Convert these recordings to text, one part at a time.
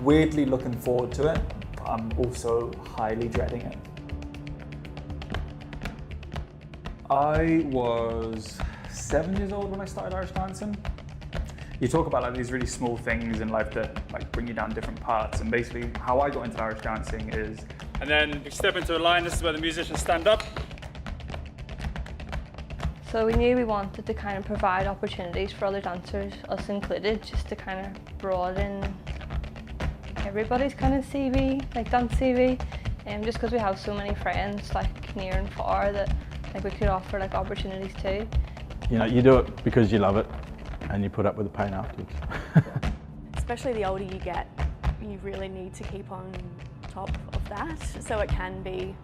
weirdly looking forward to it, but I'm also highly dreading it. I was 7 years old when I started Irish dancing. You talk about like these really small things in life that like bring you down different parts, and basically how I got into Irish dancing is... And then you step into a line, this is where the musicians stand up. So we knew we wanted to kind of provide opportunities for other dancers, us included, just to kind of broaden everybody's kind of CV, like dance CV, and just because we have so many friends like near and far that like we could offer like opportunities too. You know, you do it because you love it and you put up with the pain afterwards. Especially the older you get, you really need to keep on top of that, so it can be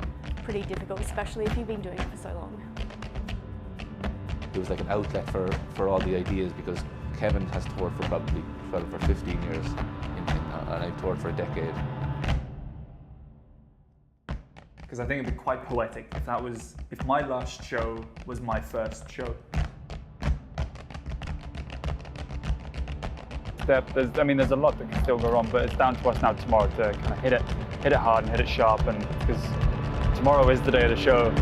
pretty difficult, especially if you've been doing it for so long. It was like an outlet for all the ideas, because Kevin has toured for probably 12 or 15 years and I've toured for a decade. Because I think it'd be quite poetic if my last show was my first show. There's a lot that can still go wrong, but it's down to us now tomorrow to kind of hit it hard and hit it sharp, and because tomorrow is the day of the show.